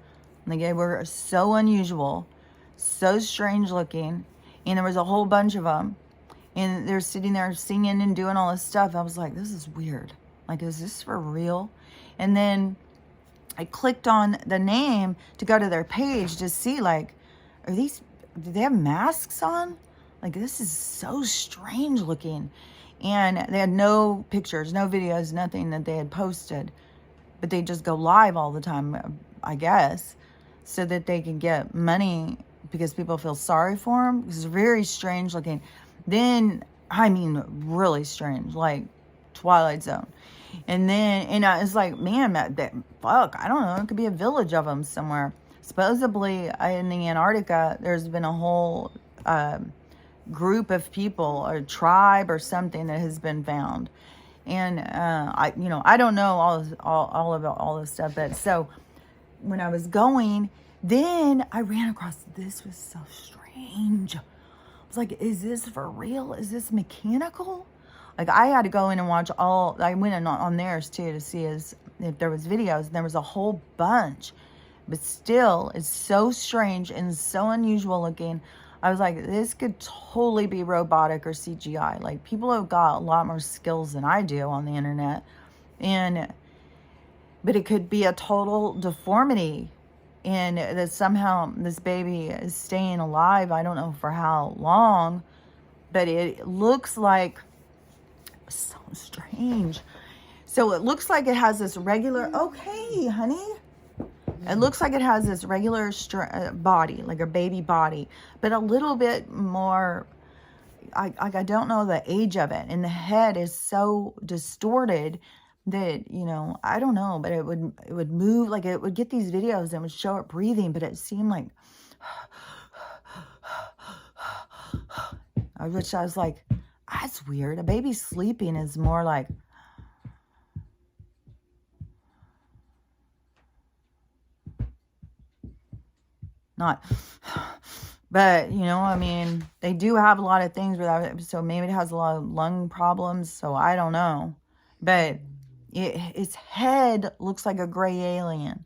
Like, they were so unusual, so strange looking, and there was a whole bunch of them. And they're sitting there singing and doing all this stuff. I was like, this is weird. Like, is this for real? And then I clicked on the name to go to their page to see, like, do they have masks on? Like, this is so strange looking. And they had no pictures, no videos, nothing that they had posted. But they just go live all the time, I guess, so that they can get money because people feel sorry for them. It's very strange looking. Then, I mean, really strange, like Twilight Zone. And then, it's like, man, fuck, I don't know. It could be a village of them somewhere. Supposedly, in the Antarctica, there's been a whole group of people, or tribe or something that has been found. And I don't know all about all this stuff. But so when I was going, then I ran across, this was so strange. I was like, is this for real? Is this mechanical? Like, I had to go in and watch I went in on theirs too to see if there was videos, and there was a whole bunch. But still, it's so strange and so unusual looking. I was like, this could totally be robotic or CGI. Like, people have got a lot more skills than I do on the internet. But it could be a total deformity. And that somehow this baby is staying alive. I don't know for how long. But it looks like, so strange. So it looks like it has this regular, okay, honey. It looks like it has this regular body, like a baby body, but a little bit more, I don't know the age of it. And the head is so distorted that, I don't know, but it would move, like it would get these videos and would show it breathing, but it seemed like, which I was like, that's weird. A baby sleeping is more like, not, but I mean, they do have a lot of things without it, so maybe it has a lot of lung problems, so I don't know. But its head looks like a gray alien.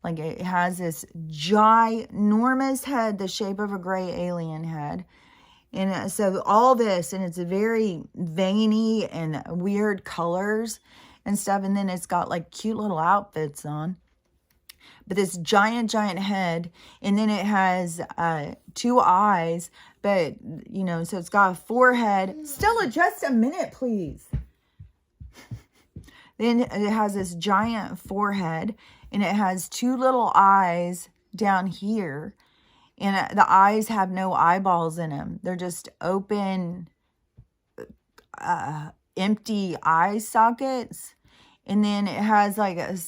Like, it has this ginormous head, the shape of a gray alien head. And so all this, and it's very veiny and weird colors and stuff, and then it's got like cute little outfits on. But this giant head, and then it has 2 eyes, but, so it's got a forehead. Stella, just a minute, please. Then it has this giant forehead, and it has 2 little eyes down here, and the eyes have no eyeballs in them. They're just open, empty eye sockets. And then it has like it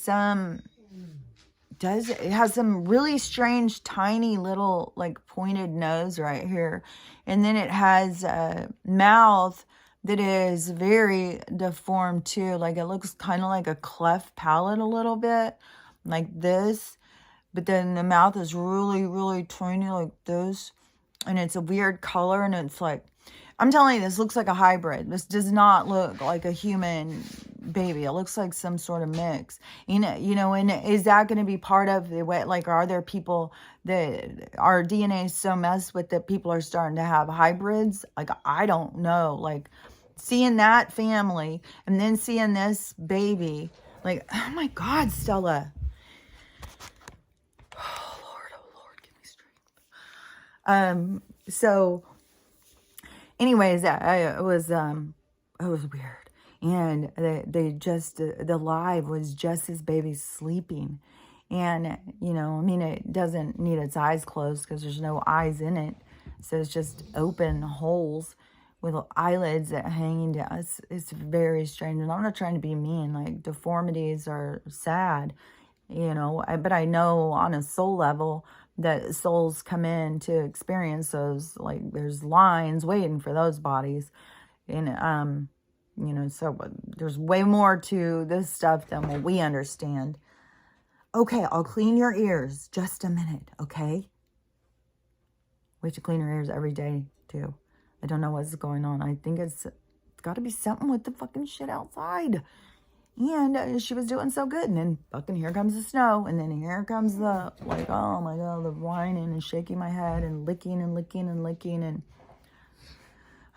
has some really strange, tiny little, like, pointed nose right here. And then it has a mouth that is very deformed too. Like, it looks kind of like a cleft palate a little bit, like this. But then the mouth is really, really tiny like this. And it's a weird color, and it's like, I'm telling you, this looks like a hybrid. This does not look like a human baby. It looks like some sort of mix. And is that going to be part of the way? Like, are there people that our DNA is so messed with that people are starting to have hybrids? Like, I don't know. Like, seeing that family and then seeing this baby, like, oh my God, Stella. Oh Lord, give me strength. So anyways, it was weird. And the live was just this baby sleeping. And, I mean, it doesn't need its eyes closed because there's no eyes in it. So it's just open holes with eyelids that hanging down. It's very strange. And I'm not trying to be mean. Like, deformities are sad, but I know on a soul level that souls come in to experience those. Like, there's lines waiting for those bodies. And, so there's way more to this stuff than what we understand. Okay, I'll clean your ears. Just a minute, okay? We have to clean your ears every day, too. I don't know what's going on. I think it's got to be something with the fucking shit outside. And she was doing so good. And then fucking here comes the snow. And then here comes the, like, oh my God, the whining and shaking my head and licking and licking and licking. And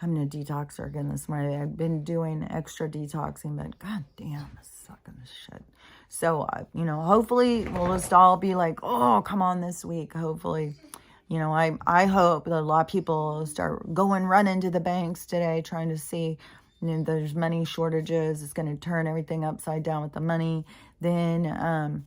I'm going to detox her again this morning. I've been doing extra detoxing, but god damn, this sucking shit. So, hopefully we'll just all be like, oh, come on this week. Hopefully, I hope that a lot of people start running to the banks today, trying to see, there's money shortages. It's going to turn everything upside down with the money. Then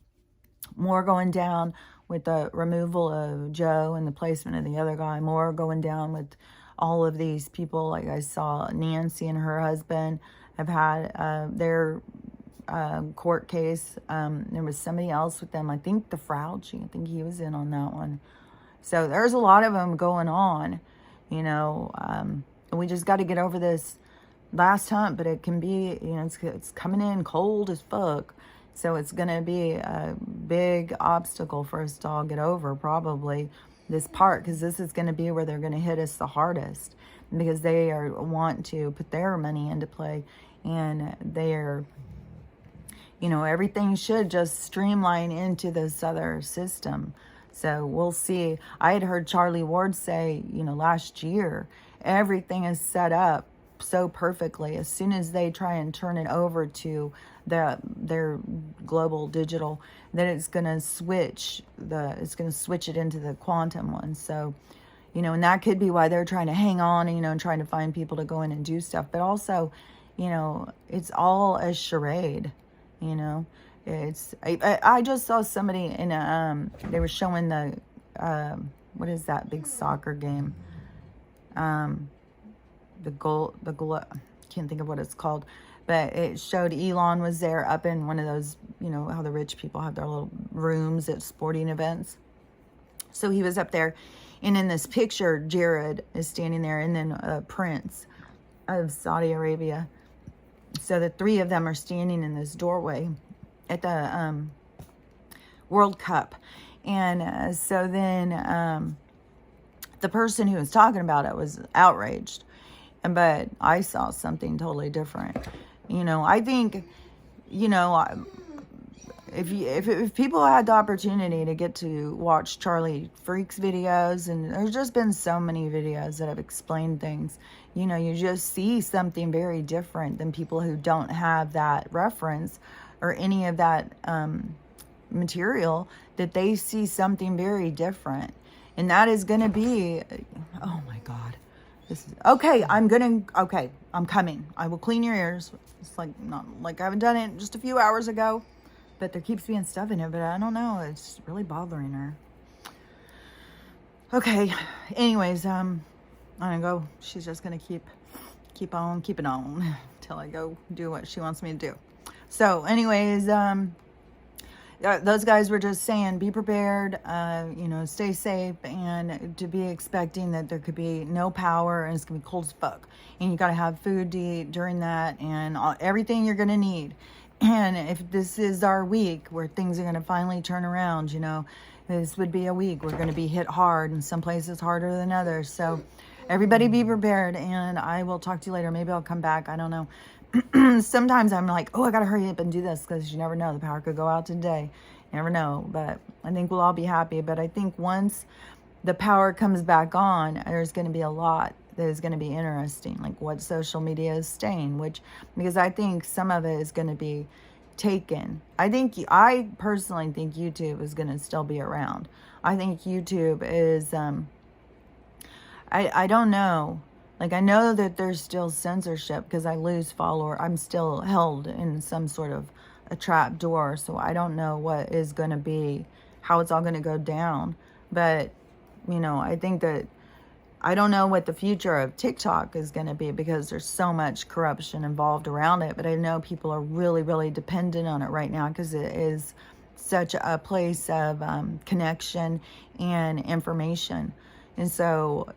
more going down with the removal of Joe and the placement of the other guy. More going down with all of these people. Like I saw Nancy and her husband have had their court case. There was somebody else with them. I think the Frauchi. I think he was in on that one. So there's a lot of them going on, and we just got to get over this last hump. But it can be, it's coming in cold as fuck. So it's going to be a big obstacle for us to all get over, probably, this part, because this is going to be where they're going to hit us the hardest, because they want to put their money into play, and they're, everything should just streamline into this other system. So we'll see. I had heard Charlie Ward say, last year, everything is set up so perfectly. As soon as they try and turn it over to their global digital, then it's going to switch it into the quantum one. So, and that could be why they're trying to hang on, and trying to find people to go in and do stuff. But also, it's all a charade, It's I just saw somebody in they were showing the what is that big soccer game? Can't think of what it's called, but it showed Elon was there up in one of those, how the rich people have their little rooms at sporting events. So he was up there, and in this picture, Jared is standing there, and then Prince of Saudi Arabia. So the three of them are standing in this doorway at the World Cup. And so then the person who was talking about it was outraged. But I saw something totally different. I think, if people had the opportunity to get to watch Charlie Freak's videos, and there's just been so many videos that have explained things, you just see something very different than people who don't have that reference or any of that material, that they see something very different. And that is going to be, oh my God. Okay, I'm coming. I will clean your ears. It's not like I haven't done it just a few hours ago, but there keeps being stuff in it, but I don't know. It's really bothering her. Okay, anyways, I'm gonna go. She's just gonna keep on keeping on till I go do what she wants me to do. So anyways, those guys were just saying, be prepared, stay safe, and to be expecting that there could be no power, and it's going to be cold as fuck. And you got to have food to eat during that, and everything you're going to need. And if this is our week where things are going to finally turn around, this would be a week we're going to be hit hard, and some places harder than others. So everybody be prepared, and I will talk to you later. Maybe I'll come back. I don't know. Sometimes I'm like, oh, I gotta hurry up and do this, because you never know, the power could go out today. You never know, but I think we'll all be happy. But I think once the power comes back on, there's going to be a lot that is going to be interesting, like what social media is staying, because I think some of it is going to be taken. I personally think YouTube is going to still be around. I think YouTube is, I don't know. I know that there's still censorship because I lose follower. I'm still held in some sort of a trap door. So I don't know what is going to be, how it's all going to go down. But, I think that I don't know what the future of TikTok is going to be, because there's so much corruption involved around it. But I know people are really, really dependent on it right now, because it is such a place of connection and information. And so,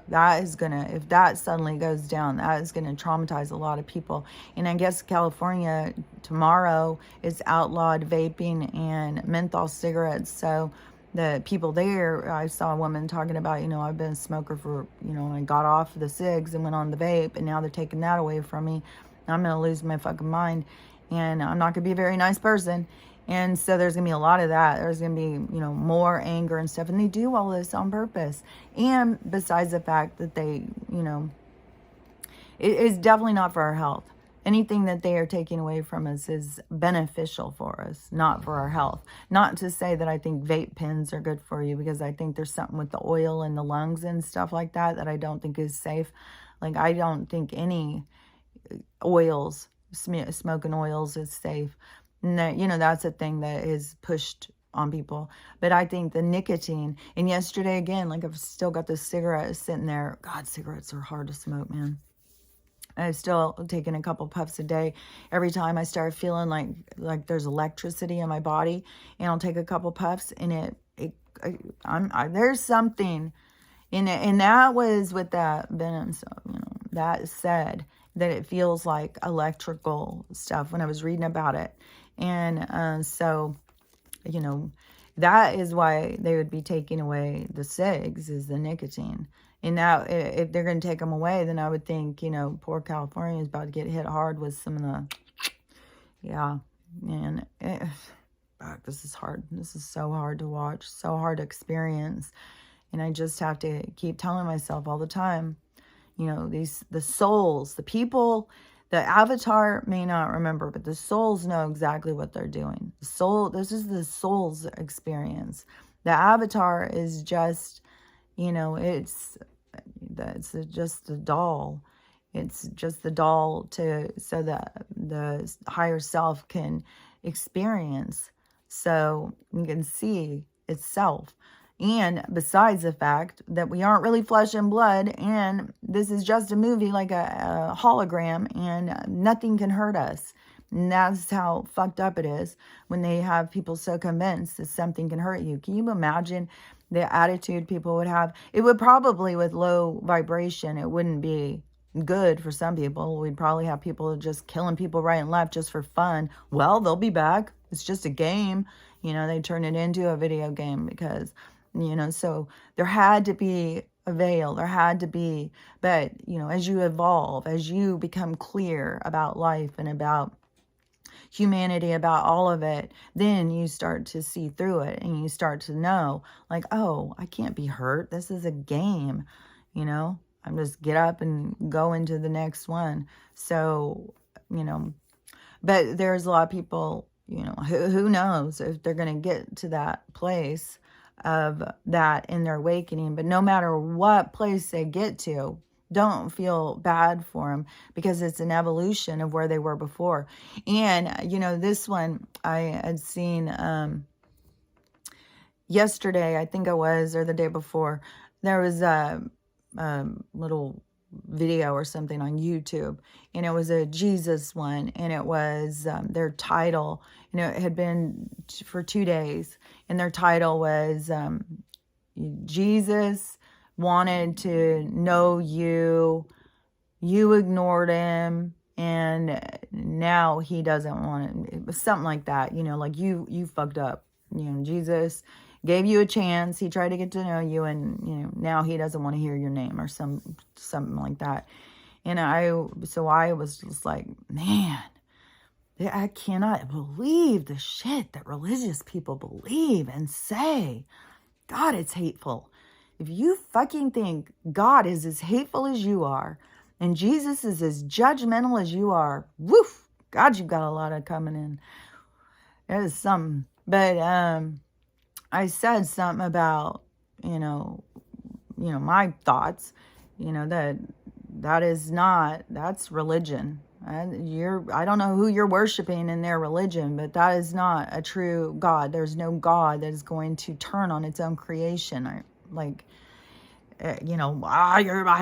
that is if that suddenly goes down, that is going to traumatize a lot of people. And I guess California tomorrow is outlawed vaping and menthol cigarettes. So the people there, I saw a woman talking about, I've been a smoker for, I got off the cigs and went on the vape, and now they're taking that away from me. I'm going to lose my fucking mind, and I'm not going to be a very nice person. And so there's going to be a lot of that. There's going to be, more anger and stuff. And they do all this on purpose. And besides the fact that they, it is definitely not for our health. Anything that they are taking away from us is beneficial for us, not for our health. Not to say that I think vape pens are good for you, because I think there's something with the oil in the lungs and stuff like that that I don't think is safe. Like, I don't think any oils, smoking oils is safe. And that, that's a thing that is pushed on people. But I think the nicotine, and yesterday again, like, I've still got this cigarette sitting there. God, cigarettes are hard to smoke, man. I've still taken a couple puffs a day. Every time I start feeling like there's electricity in my body, and I'll take a couple puffs, and there's something in it. And that was with that venom. So, that said, that it feels like electrical stuff when I was reading about it. And so, that is why they would be taking away the cigs, is the nicotine. And now, if they're going to take them away, then I would think, poor California is about to get hit hard with some of the, yeah. And this is hard. This is so hard to watch, so hard to experience. And I just have to keep telling myself all the time, the souls, the people, the avatar may not remember, but the souls know exactly what they're doing. This is the soul's experience. The avatar is just, it's just a doll. It's just the doll so that the higher self can experience, so you can see itself. And besides the fact that we aren't really flesh and blood, and this is just a movie, like a hologram, and nothing can hurt us. And that's how fucked up it is when they have people so convinced that something can hurt you. Can you imagine the attitude people would have? It would probably, with low vibration, it wouldn't be good for some people. We'd probably have people just killing people right and left just for fun. Well, they'll be back. It's just a game. They turn it into a video game because, so there had to be a veil. There had to be, but, as you evolve, as you become clear about life and about humanity, about all of it, then you start to see through it, and you start to know, like, oh, I can't be hurt. This is a game, I'm just get up and go into the next one. So, but there's a lot of people, who knows if they're going to get to that place of that in their awakening. But no matter what place they get to, don't feel bad for them, because it's an evolution of where they were before. And, this one I had seen yesterday, I think it was, or the day before, there was a little video or something on YouTube, and it was a Jesus one, and it was their title, it had been for 2 days, and their title was Jesus wanted to know you ignored him, and now he doesn't want it. It was something like that, like you fucked up, Jesus gave you a chance. He tried to get to know you, and now he doesn't want to hear your name, or something like that. And I was just like, man, I cannot believe the shit that religious people believe and say. God, it's hateful. If you fucking think God is as hateful as you are, and Jesus is as judgmental as you are, woof, God, you've got a lot of coming in. There's something. But I said something about, my thoughts, that's religion. I don't know who you're worshiping in their religion, but that is not a true God. There's no God that is going to turn on its own creation. I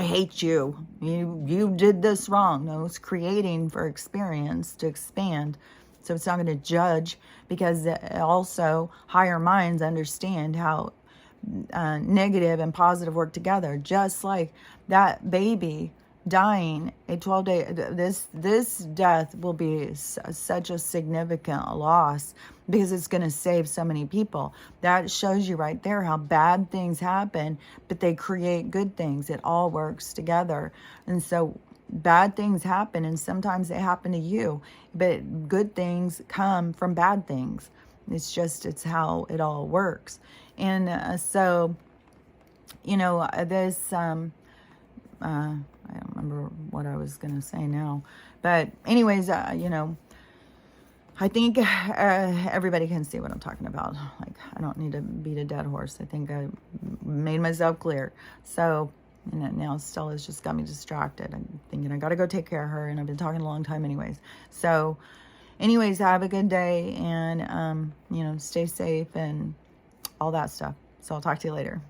hate you. You did this wrong. No, it's creating for experience to expand. So it's not going to judge, because also higher minds understand how negative and positive work together. Just like that baby dying a 12-day, this death will be such a significant loss, because it's going to save so many people. That shows you right there how bad things happen, but they create good things. It all works together. And so bad things happen, and sometimes they happen to you, but good things come from bad things. It's how it all works. And so, this, I don't remember what I was going to say now. But anyways, you know, I think everybody can see what I'm talking about. Like, I don't need to beat a dead horse. I think I made myself clear. So, you know, now Stella's just got me distracted. I'm thinking I got to go take care of her, and I've been talking a long time anyways. So, anyways, have a good day, and, you know, stay safe and all that stuff. So I'll talk to you later.